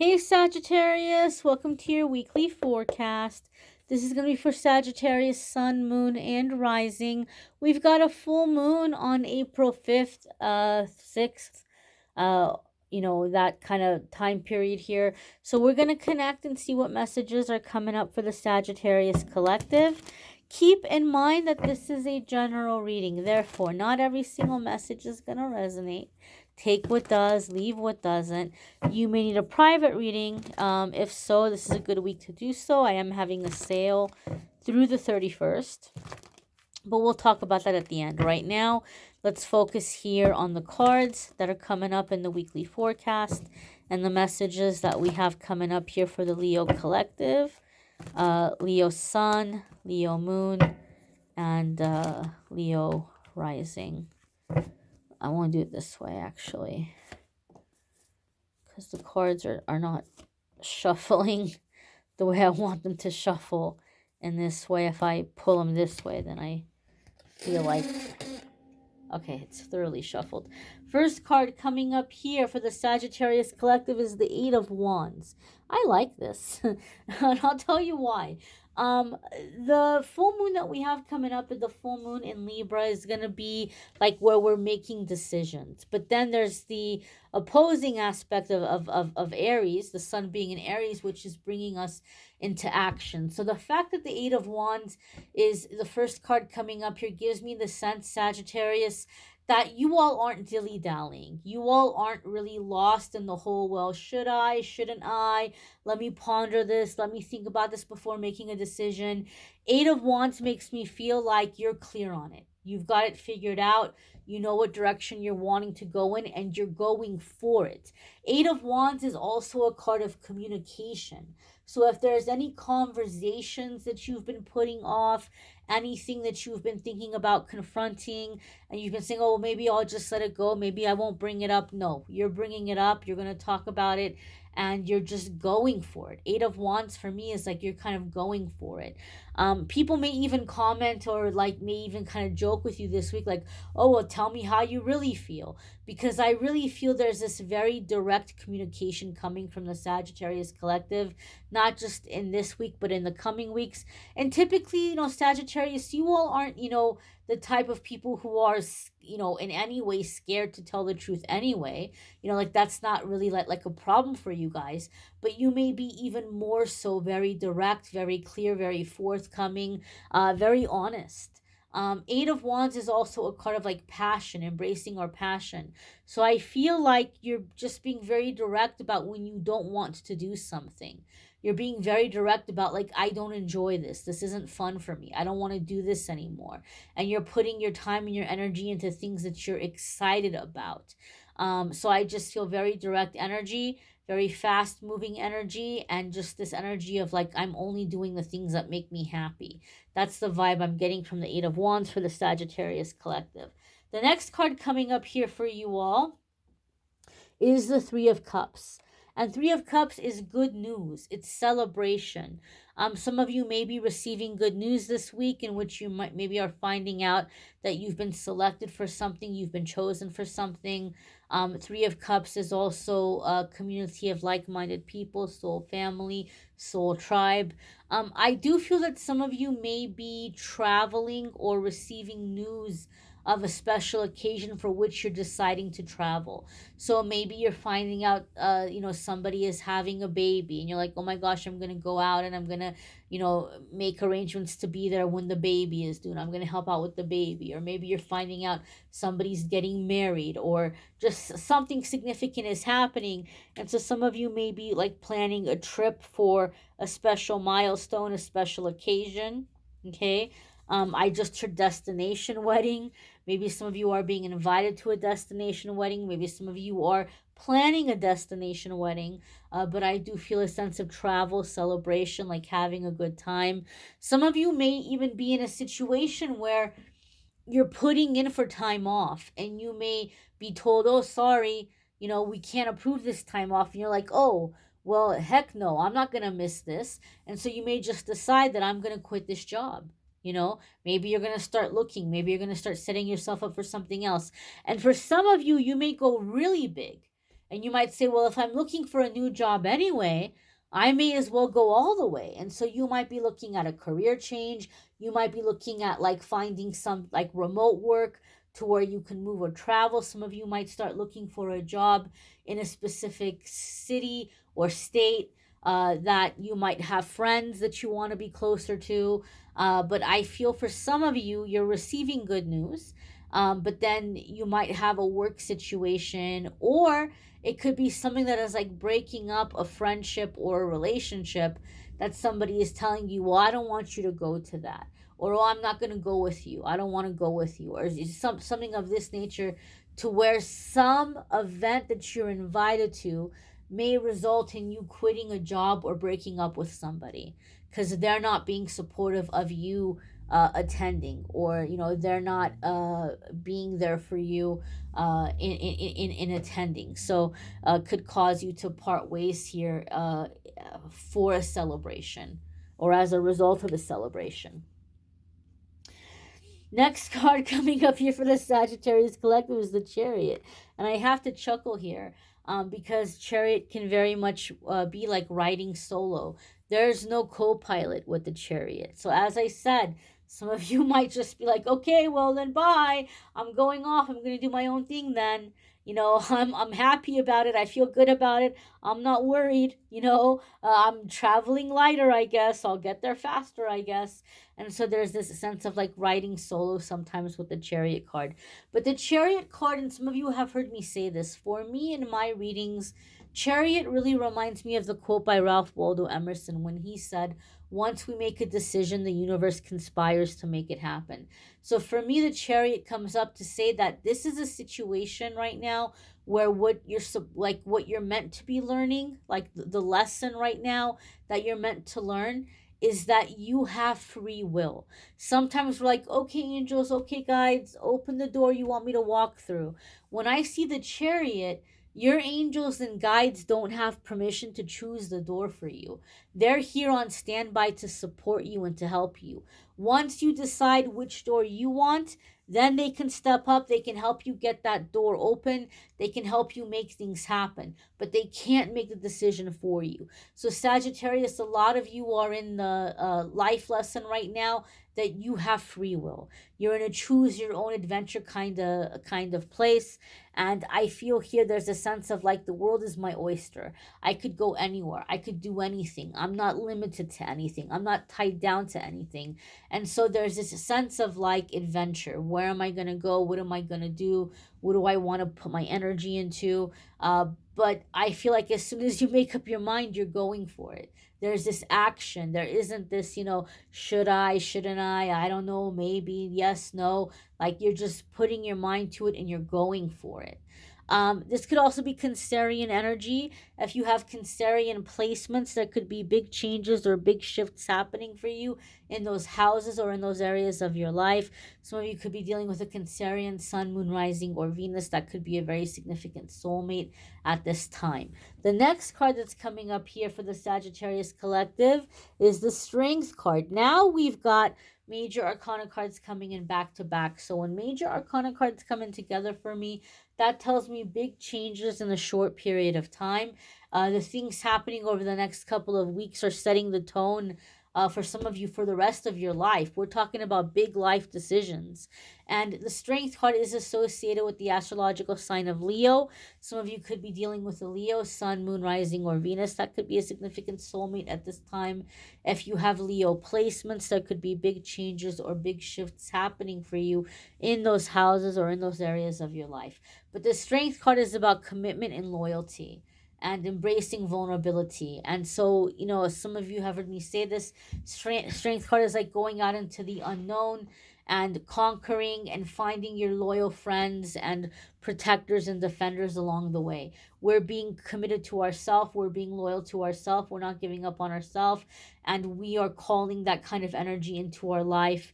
Hey Sagittarius, welcome to your weekly forecast. This is going to be for Sagittarius, Sun, Moon, and Rising. We've got a full moon on April 5th, 6th, uh, that kind of time period here. So we're going to connect and see what messages are coming up for the Sagittarius collective. Keep in mind that this is a general reading, therefore, not every single message is going to resonate. Take what does, leave what doesn't. You may need a private reading. If so, this is a good week to do so. I am having a sale through the 31st, but we'll talk about that at the end. Right now, let's focus here on the cards that are coming up in the weekly forecast and the messages that we have coming up here for the Leo collective. Leo Sun, Leo Moon, and Leo Rising. I want to do it this way, actually, because the cards are not shuffling the way I want them to shuffle. In this way, if I pull them this way, then I feel like, okay, it's thoroughly shuffled. First card coming up here for the Sagittarius collective is the Eight of Wands. I like this, and I'll tell you why. The full moon that we have coming up, the full moon in Libra, is going to be like where we're making decisions. But then there's the opposing aspect of Aries, the sun being in Aries, which is bringing us into action. So the fact that the Eight of Wands is the first card coming up here gives me the sense, Sagittarius, that you all aren't dilly-dallying. You all aren't really lost in the whole, well, should I, shouldn't I? Let me ponder this. Let me think about this before making a decision. Eight of Wands makes me feel like you're clear on it. You've got it figured out. You know what direction you're wanting to go in, and you're going for it. Eight of Wands is also a card of communication. So if there's any conversations that you've been putting off, anything that you've been thinking about confronting, and you've been saying, oh, maybe I'll just let it go, maybe I won't bring it up. No, you're bringing it up. You're going to talk about it, and you're just going for it. Eight of Wands for me is like you're kind of going for it. People may even comment or like may even kind of joke with you this week, like, oh, well, tell me how you really feel. Because I really feel there's this very direct communication coming from the Sagittarius collective, not just in this week, but in the coming weeks. And typically, Sagittarius, you all aren't, the type of people who are, in any way scared to tell the truth anyway. Like that's not really like a problem for you guys. But you may be even more so very direct, very clear, very forthcoming, very honest. Eight of Wands is also a card of like passion, embracing our passion. So I feel like you're just being very direct about when you don't want to do something. You're being very direct about like, I don't enjoy this. This isn't fun for me. I don't want to do this anymore. And you're putting your time and your energy into things that you're excited about. So I just feel very direct energy, very fast moving energy, and just this energy of like, I'm only doing the things that make me happy. That's the vibe I'm getting from the Eight of Wands for the Sagittarius collective. The next card coming up here for you all is the Three of Cups. And Three of Cups is good news. It's celebration. Some of you may be receiving good news this week in which you might maybe are finding out that you've been selected for something, you've been chosen for something. Three of Cups is also a community of like-minded people, soul family, soul tribe. I do feel that some of you may be traveling or receiving news of a special occasion for which you're deciding to travel. So maybe you're finding out, somebody is having a baby and you're like, oh my gosh, I'm going to go out and I'm going to, make arrangements to be there when the baby is due. I'm going to help out with the baby. Or maybe you're finding out somebody's getting married or just something significant is happening. And so some of you may be like planning a trip for a special milestone, a special occasion. Okay. I just heard destination wedding. Maybe some of you are being invited to a destination wedding. Maybe some of you are planning a destination wedding. But I do feel a sense of travel, celebration, like having a good time. Some of you may even be in a situation where you're putting in for time off and you may be told, oh, sorry, we can't approve this time off. And you're like, oh, well, heck no, I'm not going to miss this. And so you may just decide that I'm going to quit this job. Maybe you're going to start looking. Maybe you're going to start setting yourself up for something else. And for some of you, you may go really big And you might say, well, if I'm looking for a new job anyway, I may as well go all the way. And so you might be looking at a career change. You might be looking at like finding some like remote work to where you can move or travel. Some of you might start looking for a job in a specific city or state, that you might have friends that you want to be closer to. But I feel for some of you, you're receiving good news. But then you might have a work situation, or it could be something that is like breaking up a friendship or a relationship, that somebody is telling you, well, I don't want you to go to that. Or, oh, I'm not going to go with you. I don't want to go with you. Or it's something of this nature, to where some event that you're invited to may result in you quitting a job or breaking up with somebody, because they're not being supportive of you attending, or they're not being there for you in attending. So could cause you to part ways here for a celebration, or as a result of a celebration. Next card coming up here for the Sagittarius Collective is the Chariot. And I have to chuckle here, because Chariot can very much be like riding solo. There's no co-pilot with the Chariot. So as I said, some of you might just be like, okay, well then bye. I'm going off. I'm going to do my own thing then. I'm happy about it. I feel good about it. I'm not worried. I'm traveling lighter, I guess. I'll get there faster, I guess. And so there's this sense of like riding solo sometimes with the Chariot card. But the Chariot card, and some of you have heard me say this, for me in my readings, Chariot really reminds me of the quote by Ralph Waldo Emerson when he said, once we make a decision, the universe conspires to make it happen. So for me, the Chariot comes up to say that this is a situation right now where what you're meant to be learning, like the lesson right now that you're meant to learn, is that you have free will. Sometimes we're like, okay, angels, okay, guides, open the door you want me to walk through. When I see the Chariot, your angels and guides don't have permission to choose the door for you. They're here on standby to support you and to help you. Once you decide which door you want, then they can step up. They can help you get that door open. They can help you make things happen, but they can't make the decision for you. So Sagittarius, a lot of you are in the life lesson right now that you have free will. You're in a choose your own adventure kind of place. And I feel here there's a sense of like the world is my oyster. I could go anywhere. I could do anything. I'm not limited to anything. I'm not tied down to anything. And so there's this sense of like adventure. Where am I going to go? What am I going to do? What do I want to put my energy into? But I feel like as soon as you make up your mind, you're going for it. There's this action. There isn't this, should I, shouldn't I don't know, maybe, yes, no. Like you're just putting your mind to it and you're going for it. This could also be Cancerian energy. If you have Cancerian placements, there could be big changes or big shifts happening for you in those houses or in those areas of your life. Some of you could be dealing with a Cancerian sun, moon, rising, or Venus. That could be a very significant soulmate at this time. The next card that's coming up here for the Sagittarius Collective is the Strength card. Now we've got major arcana cards coming in back to back. So when major arcana cards come in together for me, that tells me big changes in a short period of time. The things happening over the next couple of weeks are setting the tone for some of you for the rest of your life. We're talking about big life decisions. And the Strength card is associated with the astrological sign of Leo. Some of you could be dealing with a Leo, sun, moon, rising, or Venus. That could be a significant soulmate at this time. If you have Leo placements, there could be big changes or big shifts happening for you in those houses or in those areas of your life. But the Strength card is about commitment and loyalty and embracing vulnerability. And so, some of you have heard me say this, Strength card is like going out into the unknown and conquering and finding your loyal friends and protectors and defenders along the way. We're being committed to ourselves. We're being loyal to ourselves. We're not giving up on ourselves. And we are calling that kind of energy into our life.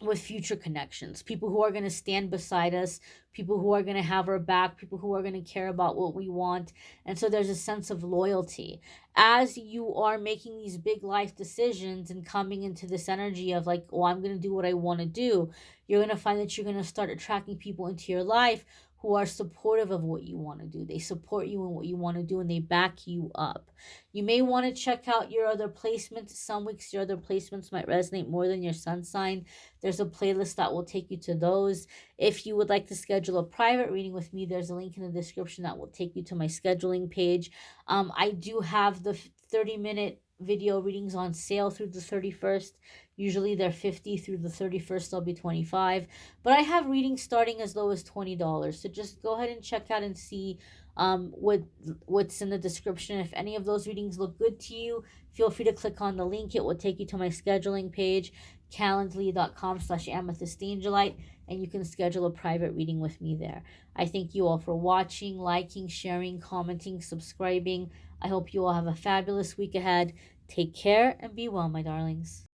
With future connections, people who are going to stand beside us, people who are going to have our back, people who are going to care about what we want. And so there's a sense of loyalty as you are making these big life decisions and coming into this energy of like, oh, I'm going to do what I want to do. You're going to find that you're going to start attracting people into your life who are supportive of what you want to do. They support you in what you want to do and they back you up. You may want to check out your other placements. Some weeks your other placements might resonate more than your sun sign. There's a playlist that will take you to those. If you would like to schedule a private reading with me, there's a link in the description that will take you to my scheduling page. I do have the 30-minute video readings on sale through the 31st. Usually they're $50. Through the 31st they'll be $25, but I have readings starting as low as $20. So just go ahead and check out and see what's in the description. If any of those readings look good to you, feel free to click on the link. It will take you to my scheduling page, calendly.com/amethystangelite, and you can schedule a private reading with me there. I thank you all for watching, liking, sharing, commenting, subscribing. I hope you all have a fabulous week ahead. Take care and be well, my darlings.